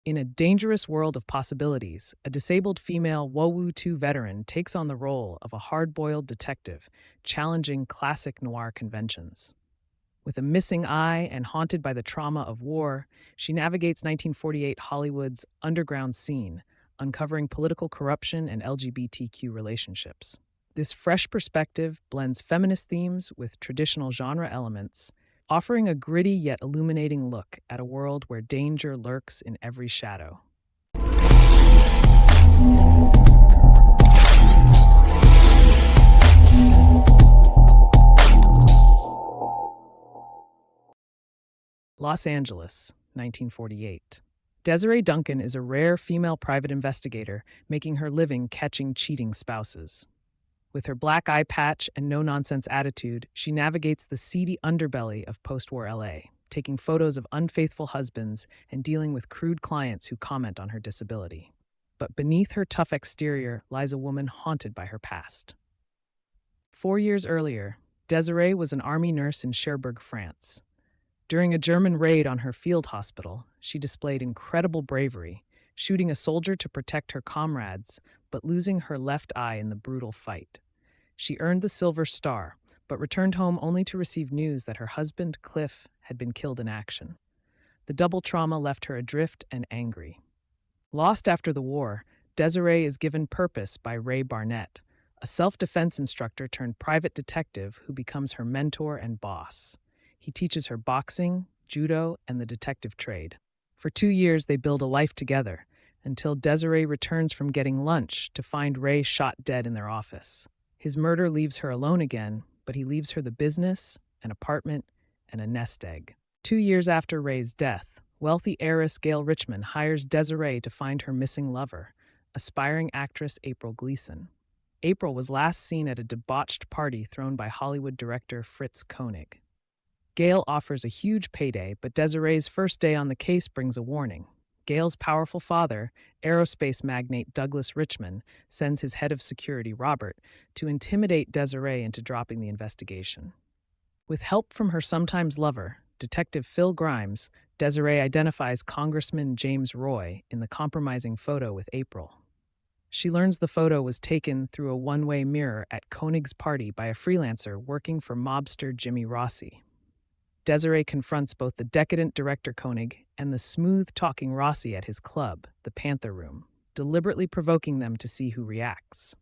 In a dangerous world of possibilities, a disabled female World War II veteran takes on the role of a hard-boiled detective, challenging classic noir conventions. With a missing eye and haunted by the trauma of war, she navigates 1948 Hollywood's underground scene, uncovering political corruption and LGBTQ relationships. This fresh perspective blends feminist themes with traditional genre elements, offering a gritty yet illuminating look at a world where danger lurks in every shadow. Los Angeles, 1948. Desiree Duncan is a rare female private investigator making her living catching cheating spouses. With her black eye patch and no-nonsense attitude, she navigates the seedy underbelly of post-war LA, taking photos of unfaithful husbands and dealing with crude clients who comment on her disability. But beneath her tough exterior lies a woman haunted by her past. 4 years earlier, Desiree was an army nurse in Cherbourg, France. During a German raid on her field hospital, she displayed incredible bravery, shooting a soldier to protect her comrades, but losing her left eye in the brutal fight. She earned the Silver Star, but returned home only to receive news that her husband, Cliff, had been killed in action. The double trauma left her adrift and angry. Lost after the war, Desiree is given purpose by Ray Barnett, a self-defense instructor turned private detective who becomes her mentor and boss. He teaches her boxing, judo, and the detective trade. For 2 years, they build a life together, until Desiree returns from getting lunch to find Ray shot dead in their office. His murder leaves her alone again, but he leaves her the business, an apartment, and a nest egg. 2 years after Ray's death, wealthy heiress Gail Richmond hires Desiree to find her missing lover, aspiring actress April Gleason. April was last seen at a debauched party thrown by Hollywood director Fritz Koenig. Gail offers a huge payday, but Desiree's first day on the case brings a warning. Gail's powerful father, aerospace magnate Douglas Richmond, sends his head of security, Robert, to intimidate Desiree into dropping the investigation. With help from her sometimes lover, Detective Phil Grimes, Desiree identifies Congressman James Roy in the compromising photo with April. She learns the photo was taken through a one-way mirror at Koenig's party by a freelancer working for mobster Jimmy Rossi. Desiree confronts both the decadent director Koenig and the smooth-talking Rossi at his club, the Panther Room, deliberately provoking them to see who reacts.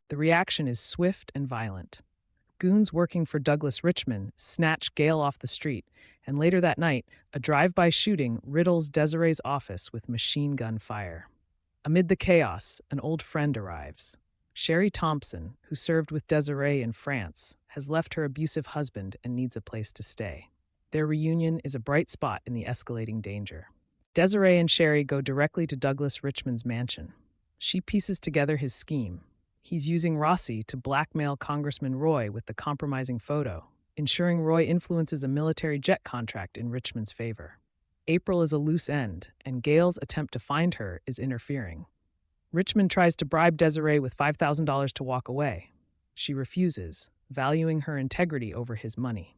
The reaction is swift and violent. Goons working for Douglas Richmond snatch Gail off the street, and later that night, a drive-by shooting riddles Desiree's office with machine gun fire. Amid the chaos, an old friend arrives. Sherry Thompson, who served with Desiree in France, has left her abusive husband and needs a place to stay. Their reunion is a bright spot in the escalating danger. Desiree and Sherry go directly to Douglas Richmond's mansion. She pieces together his scheme. He's using Rossi to blackmail Congressman Roy with the compromising photo, ensuring Roy influences a military jet contract in Richmond's favor. April is a loose end, and Gail's attempt to find her is interfering. Richmond tries to bribe Desiree with $5,000 to walk away. She refuses, valuing her integrity over his money.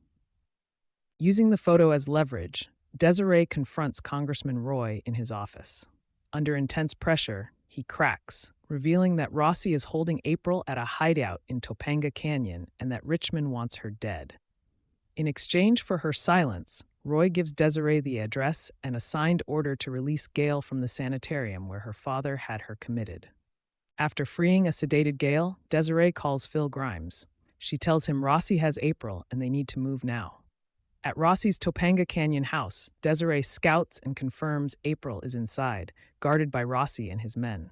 Using the photo as leverage, Desiree confronts Congressman Roy in his office. Under intense pressure, he cracks, revealing that Rossi is holding April at a hideout in Topanga Canyon and that Richmond wants her dead. In exchange for her silence, Roy gives Desiree the address and a signed order to release Gail from the sanitarium where her father had her committed. After freeing a sedated Gail, Desiree calls Phil Grimes. She tells him Rossi has April and they need to move now. At Rossi's Topanga Canyon house, Desiree scouts and confirms April is inside, guarded by Rossi and his men.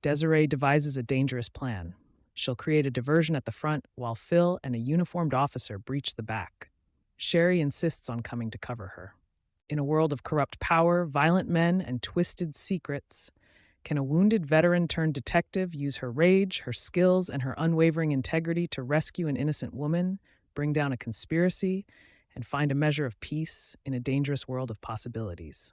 Desiree devises a dangerous plan. She'll create a diversion at the front while Phil and a uniformed officer breach the back. Sherry insists on coming to cover her. In a world of corrupt power, violent men, and twisted secrets, can a wounded veteran-turned-detective use her rage, her skills, and her unwavering integrity to rescue an innocent woman, bring down a conspiracy, and find a measure of peace in a dangerous world of possibilities?